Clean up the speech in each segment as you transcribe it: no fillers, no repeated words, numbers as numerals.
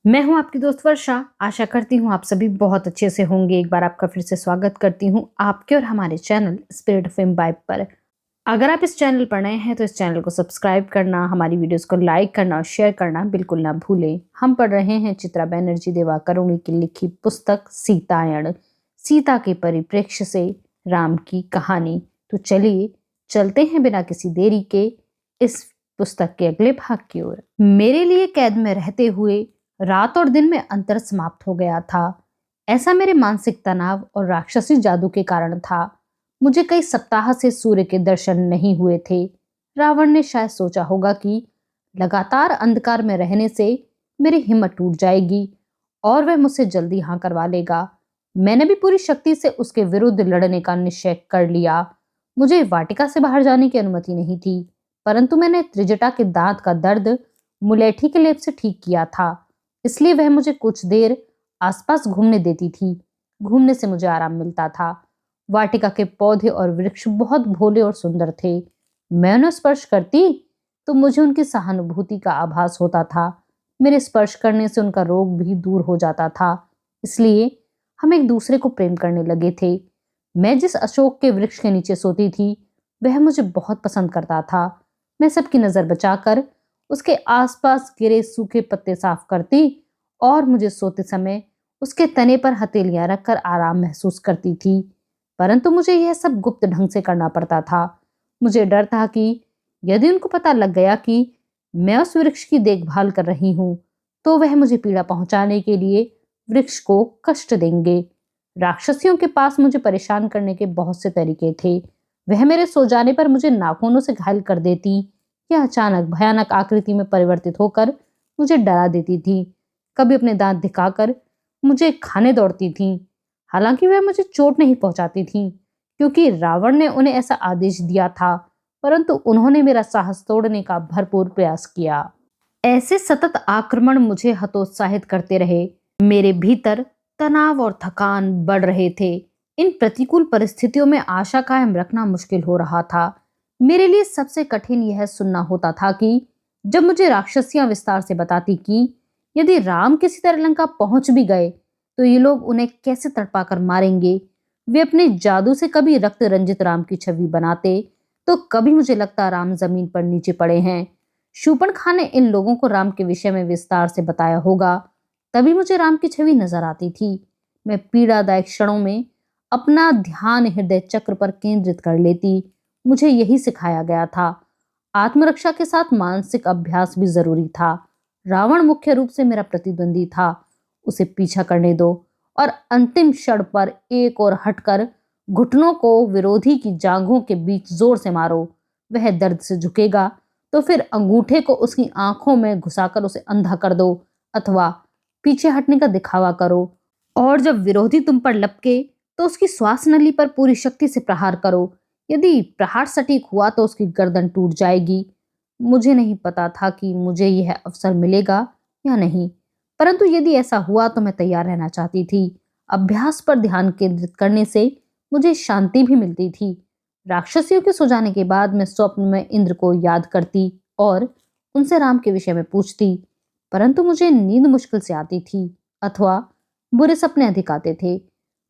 मैं हूं आपकी दोस्त वर्षा। आशा करती हूं आप सभी बहुत अच्छे से होंगे। एक बार आपका फिर से स्वागत करती हूं आपके और हमारे चैनल स्पिरिट ऑफ इम्बाइब पर। अगर आप इस चैनल पर नए हैं तो इस चैनल को सब्सक्राइब करना, हमारी वीडियोस को लाइक करना और शेयर करना बिल्कुल ना भूलें। हम पढ़ रहे हैं चित्रा बनर्जी दिवाकरुणी की लिखी पुस्तक सीतायन, सीता के परिप्रेक्ष्य से राम की कहानी। तो चलिए चलते हैं बिना किसी देरी के इस पुस्तक के अगले भाग की ओर। मेरे लिए कैद में रहते हुए रात और दिन में अंतर समाप्त हो गया था। ऐसा मेरे मानसिक तनाव और राक्षसी जादू के कारण था। मुझे कई सप्ताह से सूर्य के दर्शन नहीं हुए थे। रावण ने शायद सोचा होगा कि लगातार अंधकार में रहने से मेरी हिम्मत टूट जाएगी और वह मुझसे जल्दी हाँ करवा लेगा। मैंने भी पूरी शक्ति से उसके विरुद्ध लड़ने का निश्चय कर लिया। मुझे वाटिका से बाहर जाने की अनुमति नहीं थी, परंतु मैंने त्रिजटा के दांत का दर्द मुलेठी के लेप से ठीक किया था, इसलिए वह मुझे कुछ देर आसपास घूमने देती थी। घूमने से मुझे आराम मिलता था। वाटिका के पौधे और वृक्ष बहुत भोले और सुंदर थे। मैं उन्हें स्पर्श करती तो मुझे उनकी सहानुभूति का आभास होता था। मेरे स्पर्श करने से उनका रोग भी दूर हो जाता था, इसलिए हम एक दूसरे को प्रेम करने लगे थे। मैं जिस अशोक के वृक्ष के नीचे सोती थी वह मुझे बहुत पसंद करता था। मैं सबकी नजर बचाकर उसके आसपास गिरे सूखे पत्ते साफ करती और मुझे सोते समय उसके तने पर हथेलियां रखकर आराम महसूस करती थी। परंतु मुझे यह सब गुप्त ढंग से करना पड़ता था। मुझे डर था कि यदि उनको पता लग गया कि मैं उस वृक्ष की देखभाल कर रही हूं तो वह मुझे पीड़ा पहुंचाने के लिए वृक्ष को कष्ट देंगे। राक्षसियों के पास मुझे परेशान करने के बहुत से तरीके थे। वह मेरे सो जाने पर मुझे नाखूनों से घायल कर देती या अचानक भयानक आकृति में परिवर्तित होकर मुझे डरा देती थी। कभी अपने दांत दिखाकर मुझे खाने दौड़ती थी। हालांकि वह मुझे चोट नहीं पहुंचाती थी क्योंकि रावण ने उन्हें ऐसा आदेश दिया था, परंतु उन्होंने मेरा साहस तोड़ने का भरपूर प्रयास किया। ऐसे सतत आक्रमण मुझे हतोत्साहित करते रहे। मेरे भीतर तनाव और थकान बढ़ रहे थे। इन प्रतिकूल परिस्थितियों में आशा कायम रखना मुश्किल हो रहा था। मेरे लिए सबसे कठिन यह सुनना होता था कि जब मुझे राक्षसियां विस्तार से बताती कि यदि राम किसी तरह लंका पहुंच भी गए तो ये लोग उन्हें कैसे तड़पाकर मारेंगे। वे अपने जादू से कभी रक्त रंजित राम की छवि बनाते तो कभी मुझे लगता राम जमीन पर नीचे पड़े हैं। शूर्पणखा ने इन लोगों को राम के विषय में विस्तार से बताया होगा, तभी मुझे राम की छवि नजर आती थी। मैं पीड़ादायक क्षणों में अपना ध्यान हृदय चक्र पर केंद्रित कर लेती। मुझे यही सिखाया गया था। आत्मरक्षा के साथ मानसिक अभ्यास भी जरूरी था। रावण मुख्य रूप से मेरा प्रतिद्वंदी था। उसे पीछा करने दो और अंतिम क्षण पर एक और हटकर घुटनों को विरोधी की जांघों के बीच जोर से मारो। वह दर्द से झुकेगा तो फिर अंगूठे को उसकी आंखों में घुसाकर उसे अंधा कर दो अथवा पीछे हटने का दिखावा करो, और जब विरोधी तुम पर लपके तो उसकी श्वास नली पर पूरी शक्ति से प्रहार करो। यदि प्रहार सटीक हुआ तो उसकी गर्दन टूट जाएगी। मुझे नहीं पता था कि मुझे यह अवसर मिलेगा या नहीं, परंतु यदि ऐसा हुआ तो मैं तैयार रहना चाहती थी। अभ्यास पर ध्यान केंद्रित करने से मुझे शांति भी मिलती थी। राक्षसियों के सो जाने के बाद मैं स्वप्न में इंद्र को याद करती और उनसे राम के विषय में पूछती, परंतु मुझे नींद मुश्किल से आती थी अथवा बुरे सपने अधिक आते थे।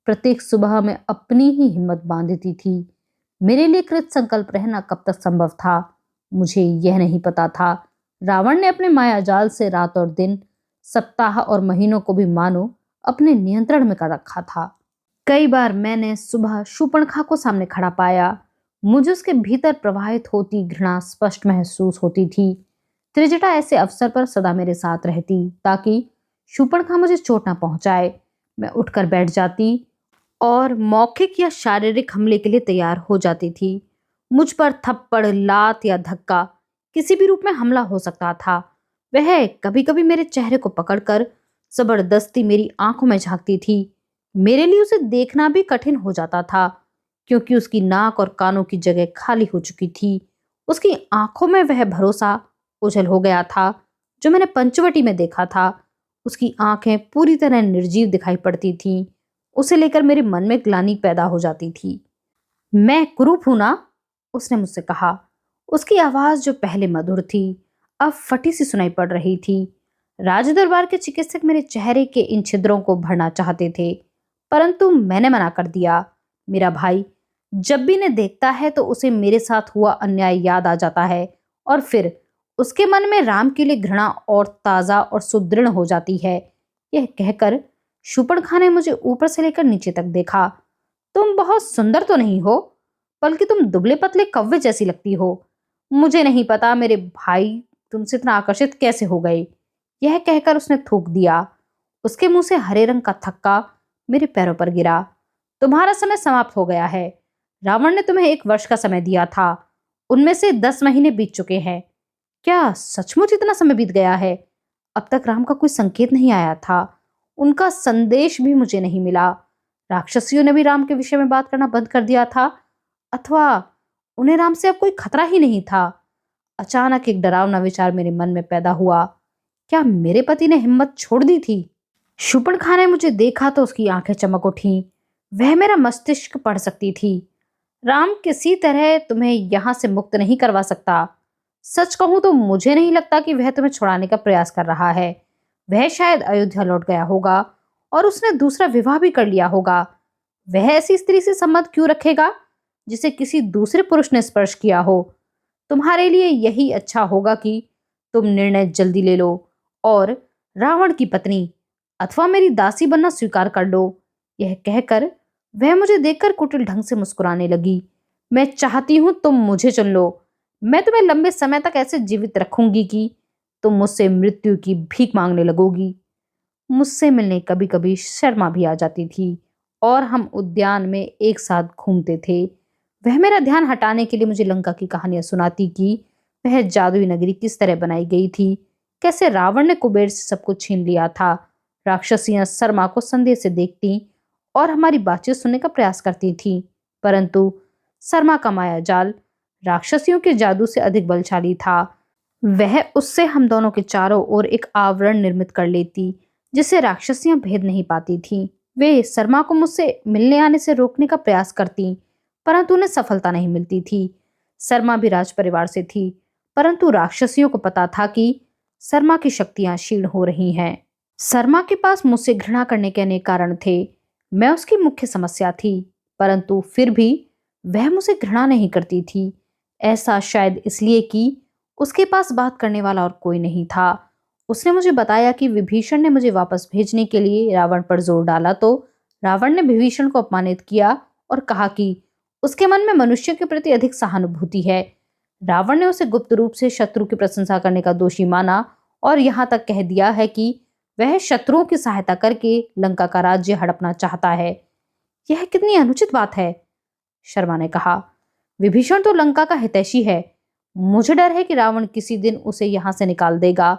प्रत्येक सुबह मैं अपनी ही हिम्मत बांधती थी। मेरे लिए कृत संकल्प रहना कब तक संभव था मुझे यह नहीं पता था। रावण ने अपने माया जाल से रात और दिन, सप्ताह और महीनों को भी मानो अपने नियंत्रण में कर रखा था। कई बार मैंने सुबह शूर्पणखा को सामने खड़ा पाया। मुझे उसके भीतर प्रवाहित होती घृणा स्पष्ट महसूस होती थी। त्रिजटा ऐसे अवसर पर सदा मेरे साथ रहती ताकि शूर्पणखा मुझे चोट न पहुंचाए। मैं उठकर बैठ जाती और मौखिक या शारीरिक हमले के लिए तैयार हो जाती थी। मुझ पर थप्पड़, लात या धक्का किसी भी रूप में हमला हो सकता था। वह कभी कभी मेरे चेहरे को पकड़कर जबरदस्ती मेरी आंखों में झांकती थी। मेरे लिए उसे देखना भी कठिन हो जाता था क्योंकि उसकी नाक और कानों की जगह खाली हो चुकी थी। उसकी आंखों में वह भरोसा ओझल हो गया था जो मैंने पंचवटी में देखा था। उसकी आंखें पूरी तरह निर्जीव दिखाई पड़ती थीं। उसे लेकर मेरे मन में ग्लानि पैदा हो जाती थी। मैं कुरूप हूं ना? उसने मुझसे कहा। उसकी आवाज जो पहले मधुर थी अब फटी सी सुनाई पड़ रही थी। राज दरबार के चिकित्सक मेरे चेहरे के इन छिद्रों को भरना चाहते थे, परंतु मैंने मना कर दिया। मेरा भाई जब भी इन्हें देखता है तो उसे मेरे साथ हुआ अन्याय याद आ जाता है और फिर उसके मन में राम के लिए घृणा और ताजा और सुदृढ़ हो जाती है। यह कहकर शूर्पणखा ने मुझे ऊपर से लेकर नीचे तक देखा। तुम बहुत सुंदर तो नहीं हो, बल्कि तुम दुबले पतले कव्वे जैसी लगती हो। मुझे नहीं पता मेरे भाई तुमसे इतना आकर्षित कैसे हो गए। यह कहकर उसने थूक दिया। उसके मुंह से हरे रंग का थक्का मेरे पैरों पर गिरा। तुम्हारा समय समाप्त हो गया है। रावण ने तुम्हें 1 वर्ष का समय दिया था, उनमें से 10 महीने बीत चुके हैं। क्या सचमुच इतना समय बीत गया है? अब तक राम का कोई संकेत नहीं आया था, उनका संदेश भी मुझे नहीं मिला। राक्षसियों ने भी राम के विषय में बात करना बंद कर दिया था, अथवा उन्हें राम से अब कोई खतरा ही नहीं था। अचानक एक डरावना विचार मेरे मन में पैदा हुआ। क्या मेरे पति ने हिम्मत छोड़ दी थी? शूर्पणखा ने मुझे देखा तो उसकी आंखें चमक उठी। वह मेरा मस्तिष्क पढ़ सकती थी। राम किसी तरह तुम्हें यहां से मुक्त नहीं करवा सकता। सच कहूं तो मुझे नहीं लगता कि वह तुम्हें छुड़ाने का प्रयास कर रहा है। वह शायद अयोध्या लौट गया होगा और उसने दूसरा विवाह भी कर लिया होगा। वह ऐसी स्त्री से संबंध क्यों रखेगा जिसे किसी दूसरे पुरुष ने स्पर्श किया हो? तुम्हारे लिए यही अच्छा होगा कि तुम निर्णय जल्दी ले लो और रावण की पत्नी अथवा मेरी दासी बनना स्वीकार कर लो। यह कहकर वह मुझे देखकर कुटिल ढंग से मुस्कुराने लगी। मैं चाहती हूं तुम मुझे चुन लो। मैं तुम्हें लंबे समय तक ऐसे जीवित रखूंगी कि तुम मुझसे मृत्यु की भीख मांगने लगोगी। मुझसे मिलने कभी कभी शर्मा भी आ जाती थी और हम उद्यान में एक साथ घूमते थे। वह मेरा ध्यान हटाने के लिए मुझे लंका की कहानियां सुनाती कि वह जादुई नगरी किस तरह बनाई गई थी, कैसे रावण ने कुबेर से सब कुछ छीन लिया था। राक्षसियां शर्मा को संदेह से देखती और हमारी बातचीत सुनने का प्रयास करती थीं, परंतु शर्मा का माया जाल राक्षसियों के जादू से अधिक बलशाली था। वह उससे हम दोनों के चारों ओर एक आवरण निर्मित कर लेती जिसे राक्षसियां भेद नहीं पाती थीं। वे शर्मा को मुझसे मिलने आने से रोकने का प्रयास करती, परंतु उन्हें सफलता नहीं मिलती थी। शर्मा भी राज परिवार से थी, परंतु राक्षसियों को पता था कि शर्मा की शक्तियां क्षीण हो रही हैं। शर्मा के पास मुझसे घृणा करने के अनेक कारण थे। मैं उसकी मुख्य समस्या थी, परंतु फिर भी वह मुझसे घृणा नहीं करती थी। ऐसा शायद इसलिए कि उसके पास बात करने वाला और कोई नहीं था। उसने मुझे बताया कि विभीषण ने मुझे वापस भेजने के लिए रावण पर जोर डाला तो रावण ने विभीषण को अपमानित किया और कहा कि उसके मन में मनुष्य के प्रति अधिक सहानुभूति है। रावण ने उसे गुप्त रूप से शत्रु की प्रशंसा करने का दोषी माना और यहाँ तक कह दिया है कि वह शत्रुओं की सहायता करके लंका का राज्य हड़पना चाहता है। यह कितनी अनुचित बात है, शर्मा ने कहा। विभीषण तो लंका का हितैषी है। मुझे डर है कि रावण किसी दिन उसे यहाँ से निकाल देगा।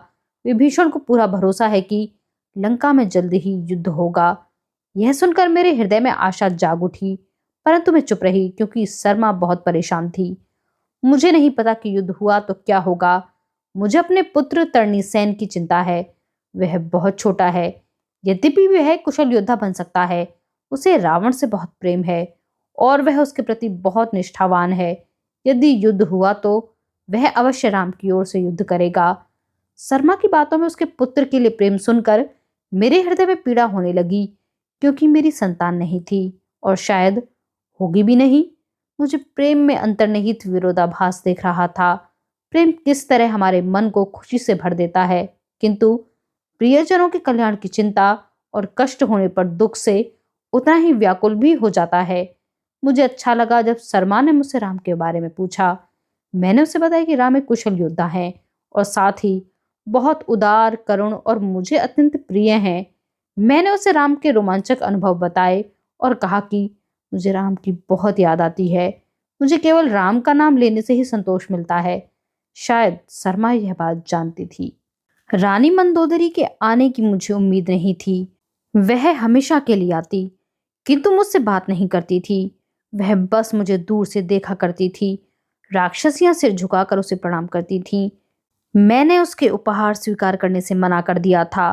विभीषण को पूरा भरोसा है कि लंका में जल्द ही युद्ध होगा। यह सुनकर मेरे हृदय में आशा जाग उठी, परंतु मैं चुप रही क्योंकि शर्मा बहुत परेशान थी। मुझे नहीं पता कि युद्ध हुआ तो क्या होगा। मुझे अपने पुत्र तरणीसेन की चिंता है। वह बहुत छोटा है, यद्यपि वह कुशल योद्धा बन सकता है। उसे रावण से बहुत प्रेम है और वह उसके प्रति बहुत निष्ठावान है। यदि युद्ध हुआ तो वह अवश्य राम की ओर से युद्ध करेगा। शर्मा की बातों में उसके पुत्र के लिए प्रेम सुनकर मेरे हृदय में पीड़ा होने लगी, क्योंकि मेरी संतान नहीं थी और शायद होगी भी नहीं। मुझे प्रेम में अंतर्निहित विरोधाभास देख रहा था। प्रेम किस तरह हमारे मन को खुशी से भर देता है, किंतु प्रियजनों के कल्याण की चिंता और कष्ट होने पर दुख से उतना ही व्याकुल भी हो जाता है। मुझे अच्छा लगा जब शर्मा ने मुझसे राम के बारे में पूछा। मैंने उसे बताया कि राम एक कुशल योद्धा हैं और साथ ही बहुत उदार, करुण और मुझे अत्यंत प्रिय हैं। मैंने उसे राम के रोमांचक अनुभव बताए और कहा कि मुझे राम की बहुत याद आती है। मुझे केवल राम का नाम लेने से ही संतोष मिलता है। शायद शर्मा यह बात जानती थी। रानी मंदोदरी के आने की मुझे उम्मीद नहीं थी। वह हमेशा के लिए आती, किंतु मुझसे बात नहीं करती थी। वह बस मुझे दूर से देखा करती थी। राक्षसियां सिर झुकाकर उसे प्रणाम करती थीं। मैंने उसके उपहार स्वीकार करने से मना कर दिया था।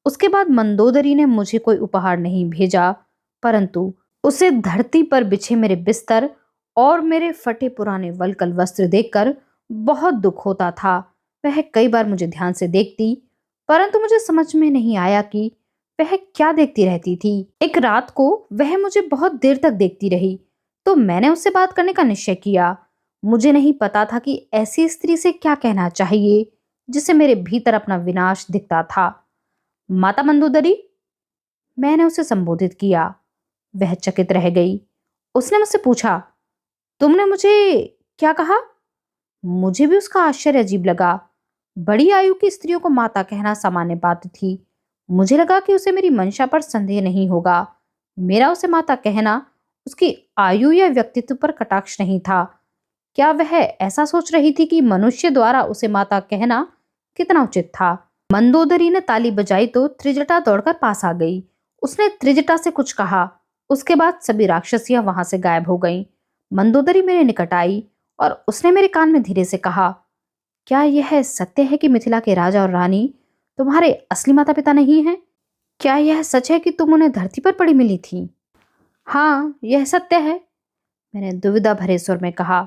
उसके बाद मंदोदरी ने मुझे कोई उपहार नहीं भेजा, परंतु उसे धरती पर बिछे मेरे बिस्तर और मेरे फटे पुराने वलकल वस्त्र देखकर बहुत दुख होता था। वह कई बार मुझे ध्यान से देखती परंतु मुझे समझ में नहीं आया कि वह क्या देखती रहती थी। एक रात को वह मुझे बहुत देर तक देखती रही, तो मैंने उससे बात करने का निश्चय किया। मुझे नहीं पता था कि ऐसी स्त्री से क्या कहना चाहिए जिसे मेरे भीतर अपना विनाश दिखता था। माता मंदोदरी, मैंने उसे संबोधित किया। वह चकित रह गई। उसने मुझसे पूछा, तुमने मुझे क्या कहा? मुझे भी उसका आश्चर्य अजीब लगा। बड़ी आयु की स्त्रियों को माता कहना सामान्य बात थी। मुझे लगा कि उसे मेरी मंशा पर संदेह नहीं होगा। मेरा उसे माता कहना उसकी आयु या व्यक्तित्व पर कटाक्ष नहीं था। क्या वह ऐसा सोच रही थी कि मनुष्य द्वारा उसे माता कहना कितना उचित था? मंदोदरी ने ताली बजाई तो त्रिजटा दौड़कर पास आ गई। उसने त्रिजटा से कुछ कहा। उसके बाद सभी राक्षसियां वहां से गायब हो गईं। मंदोदरी मेरे निकट आई और उसने मेरे कान में धीरे से कहा, क्या यह सत्य है कि मिथिला के राजा और रानी तुम्हारे असली माता पिता नहीं हैं? क्या यह सच है कि तुम उन्हें धरती पर पड़ी मिली थी? हाँ, यह सत्य है, मैंने दुविधा भरे स्वर में कहा।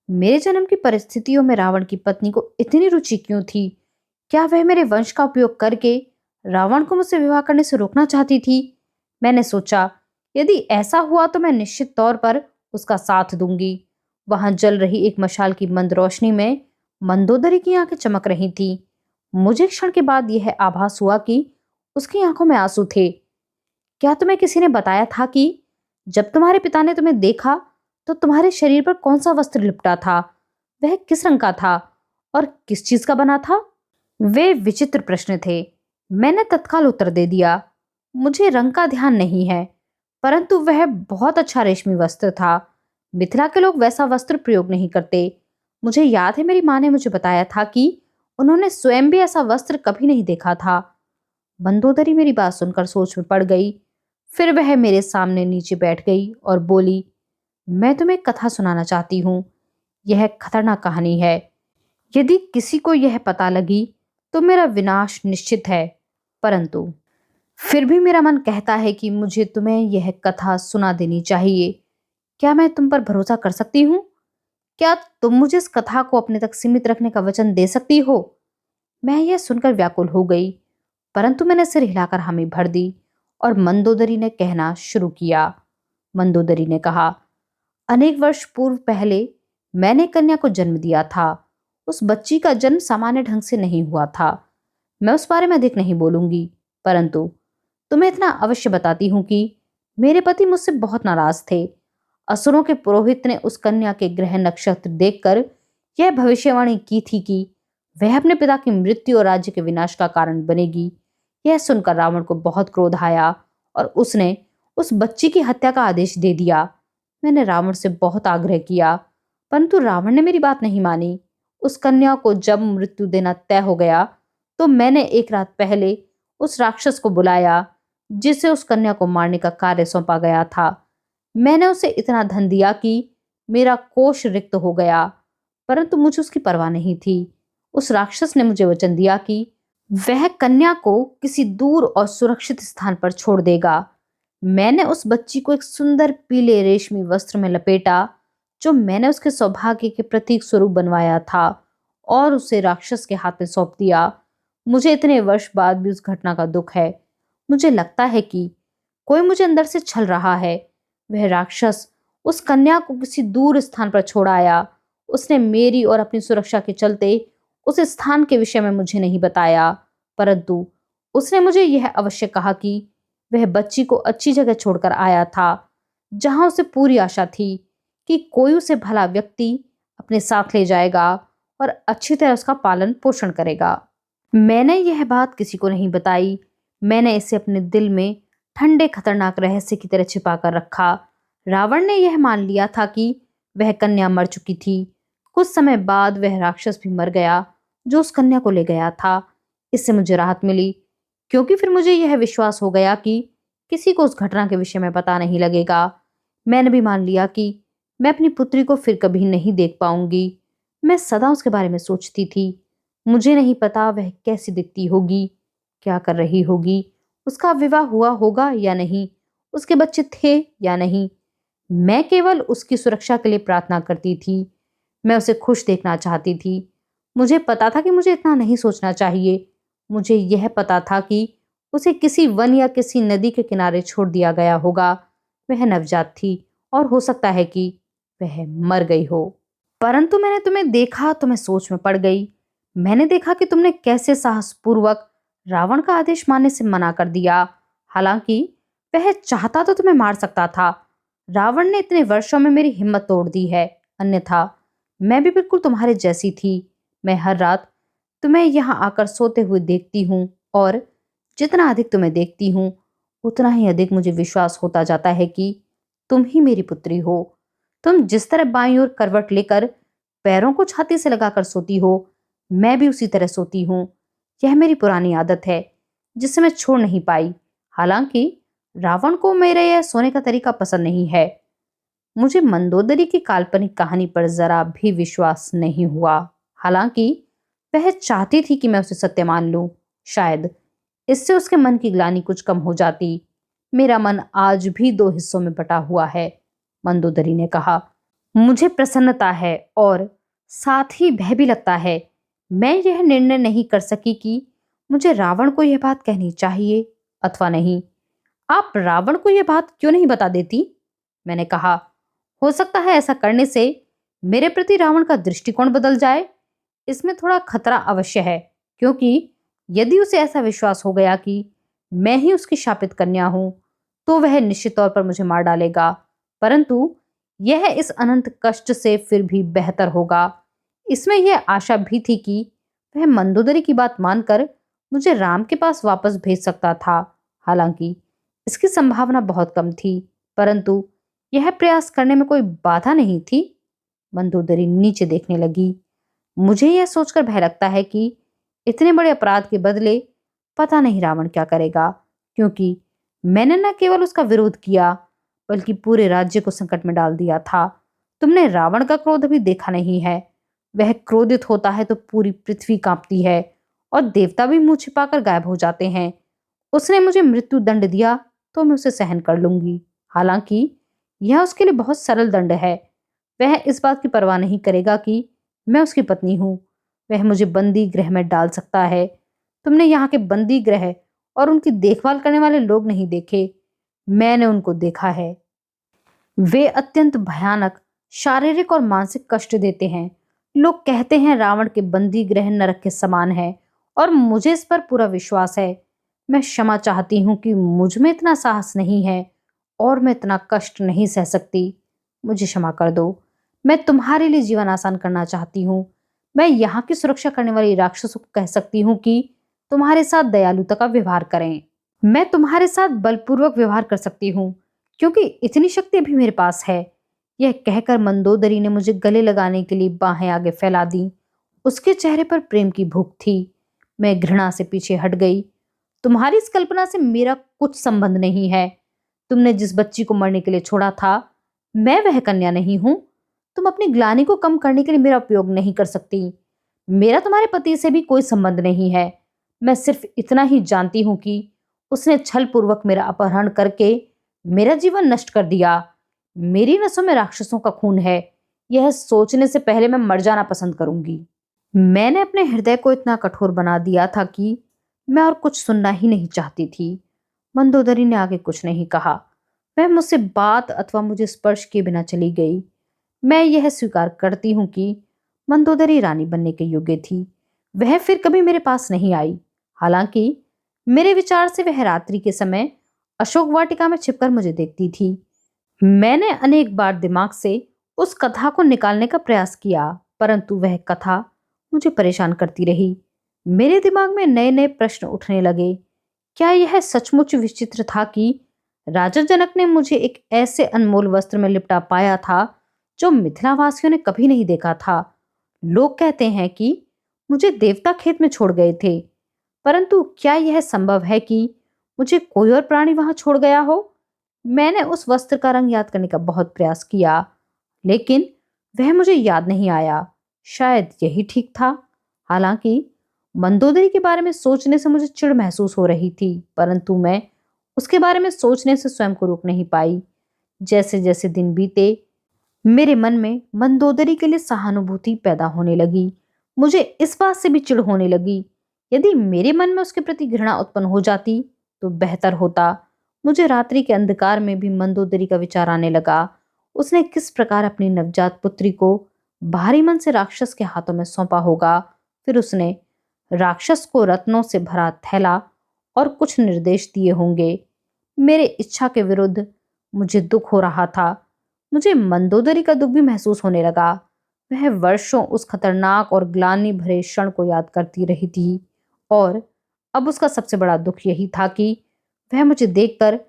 मेरे जन्म की परिस्थितियों में रावण की पत्नी को इतनी रुचि क्यों थी? क्या वह मेरे वंश का उपयोग करके रावण को मुझसे विवाह करने से रोकना चाहती थी? मैंने सोचा, यदि ऐसा हुआ तो मैं निश्चित तौर पर उसका साथ दूंगी। वहां जल रही एक मशाल की मंद रोशनी में मंदोदरी की आंखें चमक रही थी। मुझे क्षण के बाद यह आभास हुआ कि उसकी आंखों में आंसू थे। क्या तुम्हें किसी ने बताया था कि जब तुम्हारे पिता ने तुम्हें देखा तो तुम्हारे शरीर पर कौन सा वस्त्र लिपटा था? वह किस रंग का था और किस चीज का बना था? वे विचित्र प्रश्न थे। मैंने तत्काल उत्तर दे दिया, मुझे रंग का ध्यान नहीं है, परंतु वह बहुत अच्छा रेशमी वस्त्र था। मिथिला के लोग वैसा वस्त्र प्रयोग नहीं करते। मुझे याद है मेरी माँ ने मुझे बताया था कि उन्होंने स्वयं भी ऐसा वस्त्र कभी नहीं देखा था। मंदोदरी मेरी बात सुनकर सोच में पड़ गई। फिर वह मेरे सामने नीचे बैठ गई और बोली, मैं तुम्हें एक कथा सुनाना चाहती हूँ। यह खतरनाक कहानी है। यदि किसी को यह पता लगी तो मेरा विनाश निश्चित है, परंतु फिर भी मेरा मन कहता है कि मुझे तुम्हें यह कथा सुना देनी चाहिए। क्या मैं तुम पर भरोसा कर सकती हूँ? क्या तुम मुझे इस कथा को अपने तक सीमित रखने का वचन दे सकती हो? मैं यह सुनकर व्याकुल हो गई, परंतु मैंने सिर हिलाकर हामी भर दी और मंदोदरी ने कहना शुरू किया। मंदोदरी ने कहा, अनेक वर्ष पूर्व पहले मैंने कन्या को जन्म दिया था। उस बच्ची का जन्म सामान्य ढंग से नहीं हुआ था। मैं उस बारे में अधिक नहीं बोलूंगी, परंतु तुम्हें इतना अवश्य बताती हूँ कि मेरे पति मुझसे बहुत नाराज थे। असुरों के पुरोहित ने उस कन्या के ग्रह नक्षत्र देखकर यह भविष्यवाणी की थी कि वह अपने पिता की मृत्यु और राज्य के विनाश का कारण बनेगी। यह सुनकर रावण को बहुत क्रोध आया और उसने उस बच्ची की हत्या का आदेश दे दिया। मैंने रावण से बहुत आग्रह किया, परंतु रावण ने मेरी बात नहीं मानी। उस कन्या को जब मृत्यु देना तय हो गया तो मैंने एक रात पहले उस राक्षस को बुलाया जिसे उस कन्या को मारने का कार्य सौंपा गया था। मैंने उसे इतना धन दिया कि मेरा कोष रिक्त हो गया, परंतु मुझे उसकी परवाह नहीं थी। उस राक्षस ने मुझे वचन दिया कि वह कन्या को किसी दूर और सुरक्षित स्थान पर छोड़ देगा। मैंने उस बच्ची को एक सुंदर पीले रेशमी वस्त्र में लपेटा जो मैंने उसके सौभाग्य के प्रतीक स्वरूप बनवाया था और उसे राक्षस के हाथ में सौंप दिया। मुझे इतने वर्ष बाद भी उस घटना का दुख है। मुझे लगता है कि कोई मुझे अंदर से छल रहा है। वह राक्षस उस कन्या को किसी दूर स्थान पर छोड़ आया। उसने मेरी और अपनी सुरक्षा के चलते उस स्थान के विषय में मुझे नहीं बताया, परंतु उसने मुझे यह अवश्य कहा कि वह बच्ची को अच्छी जगह छोड़कर आया था, जहां उसे पूरी आशा थी कि कोई उसे भला व्यक्ति अपने साथ ले जाएगा और अच्छी तरह उसका पालन पोषण करेगा। मैंने यह बात किसी को नहीं बताई। मैंने इसे अपने दिल में ठंडे खतरनाक रहस्य की तरह छिपा कर रखा। रावण ने यह मान लिया था कि वह कन्या मर चुकी थी। कुछ समय बाद वह राक्षस भी मर गया जो उस कन्या को ले गया था। इससे मुझे राहत मिली, क्योंकि फिर मुझे यह विश्वास हो गया कि किसी को उस घटना के विषय में पता नहीं लगेगा। मैंने भी मान लिया कि मैं अपनी पुत्री को फिर कभी नहीं देख पाऊंगी। मैं सदा उसके बारे में सोचती थी। मुझे नहीं पता वह कैसी दिखती होगी, क्या कर रही होगी, उसका विवाह हुआ होगा या नहीं, उसके बच्चे थे या नहीं। मैं केवल उसकी सुरक्षा के लिए प्रार्थना करती थी। मैं उसे खुश देखना चाहती थी। मुझे पता था कि मुझे इतना नहीं सोचना चाहिए। मुझे यह पता था कि उसे किसी वन या किसी नदी के किनारे छोड़ दिया गया होगा। वह नवजात थी और हो सकता है कि वह मर गई हो। परंतु मैंने तुम्हें देखा तो मैं सोच में पड़ गई। मैंने देखा कि तुमने कैसे साहसपूर्वक रावण का आदेश मानने से मना कर दिया। हालांकि वह चाहता तो तुम्हें मार सकता था। रावण ने इतने वर्षों में मेरी हिम्मत तोड़ दी है, अन्यथा मैं भी बिल्कुल तुम्हारे जैसी थी। मैं हर रात तुम्हें यहाँ आकर सोते हुए देखती हूँ और जितना अधिक तुम्हें देखती हूँ उतना ही अधिक मुझे विश्वास होता जाता है कि तुम ही मेरी पुत्री हो। तुम जिस तरह बाईं ओर करवट लेकर पैरों को छाती से लगाकर सोती हो, मैं भी उसी तरह सोती हूँ। यह मेरी पुरानी आदत है जिसे मैं छोड़ नहीं पाई। हालांकि रावण को मेरे यह सोने का तरीका पसंद नहीं है। मुझे मंदोदरी की काल्पनिक कहानी पर जरा भी विश्वास नहीं हुआ। हालांकि वह चाहती थी कि मैं उसे सत्य मान लूं। शायद इससे उसके मन की ग्लानि कुछ कम हो जाती। मेरा मन आज भी दो हिस्सों में बटा हुआ है, मंदोदरी ने कहा। मुझे प्रसन्नता है और साथ ही भय भी लगता है। मैं यह निर्णय नहीं कर सकी कि मुझे रावण को यह बात कहनी चाहिए अथवा नहीं। आप रावण को यह बात क्यों नहीं बता देती? मैंने कहा। हो सकता है ऐसा करने से मेरे प्रति रावण का दृष्टिकोण बदल जाए। इसमें थोड़ा खतरा अवश्य है, क्योंकि यदि उसे ऐसा विश्वास हो गया कि मैं ही उसकी शापित कन्या हूं, तो वह निश्चित तौर पर मुझे मार डालेगा। परंतु यह इस अनंत कष्ट से फिर भी बेहतर होगा। इसमें यह आशा भी थी कि वह मंदोदरी की बात मानकर मुझे राम के पास वापस भेज सकता था। हालांकि इसकी संभावना बहुत कम थी, परंतु यह प्रयास करने में कोई बाधा नहीं थी। मंदोदरी नीचे देखने लगी। मुझे यह सोचकर भय लगता है कि इतने बड़े अपराध के बदले पता नहीं रावण क्या करेगा, क्योंकि मैंने न केवल उसका विरोध किया बल्कि पूरे राज्य को संकट में डाल दिया था। तुमने रावण का क्रोध अभी देखा नहीं है। वह क्रोधित होता है तो पूरी पृथ्वी कांपती है और देवता भी मुंह छिपाकर गायब हो जाते हैं। उसने मुझे मृत्यु दंड दिया तो मैं उसे सहन कर लूंगी। हालांकि यह उसके लिए बहुत सरल दंड है। वह इस बात की परवाह नहीं करेगा कि मैं उसकी पत्नी हूं। वह मुझे बंदी गृह में डाल सकता है। तुमने यहाँ के बंदी गृह और उनकी देखभाल करने वाले लोग नहीं देखे, मैंने उनको देखा है। वे अत्यंत भयानक शारीरिक और मानसिक कष्ट देते हैं। लोग कहते हैं रावण के बंदी गृह नरक के समान है और मुझे इस पर पूरा विश्वास है। मैं क्षमा चाहती हूँ कि मुझ में इतना साहस नहीं है और मैं इतना कष्ट नहीं सह सकती। मुझे क्षमा कर दो। मैं तुम्हारे लिए जीवन आसान करना चाहती हूँ। मैं यहाँ की सुरक्षा करने वाली राक्षसों को कह सकती हूँ कि तुम्हारे साथ दयालुता का व्यवहार करें। मैं तुम्हारे साथ बलपूर्वक व्यवहार कर सकती हूँ, क्योंकि इतनी शक्ति अभी मेरे पास है। यह कहकर मंदोदरी ने मुझे गले लगाने के लिए बाहें आगे फैला दी। उसके चेहरे पर प्रेम की भूख थी। मैं घृणा से पीछे हट गई। तुम्हारी इस कल्पना से मेरा कुछ संबंध नहीं है। तुमने जिस बच्ची को मरने के लिए छोड़ा था, मैं वह कन्या नहीं हूं। तुम अपनी ग्लानि को कम करने के लिए मेरा उपयोग नहीं कर सकती। मेरा तुम्हारे पति से भी कोई संबंध नहीं है। मैं सिर्फ इतना ही जानती हूं कि उसने छल पूर्वक मेरा अपहरण करके मेरा जीवन नष्ट कर दिया। मेरी नसों में राक्षसों का खून है। यह सोचने से पहले मैं मर जाना पसंद करूंगी। मैंने अपने हृदय को इतना कठोर बना दिया था कि मैं और कुछ सुनना ही नहीं चाहती थी। मंदोदरी ने आगे कुछ नहीं कहा। वह मुझसे बात अथवा मुझे स्पर्श किए बिना चली गई। मैं यह स्वीकार करती हूँ कि मंदोदरी रानी बनने के योग्य थी। वह फिर कभी मेरे पास नहीं आई। हालांकि मेरे विचार से वह रात्रि के समय अशोक वाटिका में छिपकर मुझे देखती थी। मैंने अनेक बार दिमाग से उस कथा को निकालने का प्रयास किया, परंतु वह कथा मुझे परेशान करती रही। मेरे दिमाग में नए नए प्रश्न उठने लगे। क्या यह सचमुच विचित्र था कि राजा जनक ने मुझे एक ऐसे अनमोल वस्त्र में लिपटा पाया था जो मिथिलावासियों ने कभी नहीं देखा था। लोग कहते हैं कि मुझे देवता खेत में छोड़ गए थे, परंतु क्या यह संभव है कि मुझे कोई और प्राणी वहां छोड़ गया हो? मैंने उस वस्त्र का रंग याद करने का बहुत प्रयास किया, लेकिन वह मुझे याद नहीं आया। शायद यही ठीक था। हालांकि मंदोदरी के बारे में सोचने से मुझे चिढ़ महसूस हो रही थी, परंतु मैं उसके बारे में सोचने से स्वयं को रोक नहीं पाई। जैसे जैसे दिन बीते, मेरे मन में मंदोदरी के लिए सहानुभूति पैदा होने लगी। मुझे इस बात से भी चिढ़ होने लगी यदि मेरे मन में उसके प्रति घृणा उत्पन्न हो जाती तो बेहतर होता। मुझे रात्रि के अंधकार में भी मंदोदरी का विचार आने लगा। उसने किस प्रकार अपनी नवजात पुत्री को भारी मन से राक्षस के हाथों में सौंपा होगा। फिर उसने राक्षस को रत्नों से भरा थैला और कुछ निर्देश दिए होंगे। मेरे इच्छा के विरुद्ध मुझे दुख हो रहा था। मुझे मंदोदरी का दुख भी महसूस होने लगा। वह वर्षों उस खतरनाक और ग्लानि भरे क्षण को याद करती रही थी और अब उसका सबसे बड़ा दुख यही था कि वह मुझे देखकर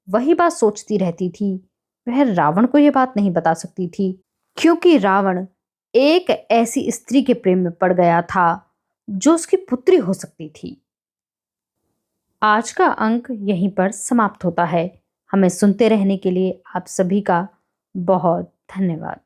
वही बात सोचती रहती थी। वह रावण को यह बात नहीं बता सकती थी क्योंकि रावण एक ऐसी स्त्री के प्रेम में पड़ गया था जो उसकी पुत्री हो सकती थी। आज का अंक यहीं पर समाप्त होता है। हमें सुनते रहने के लिए आप सभी का बहुत धन्यवाद।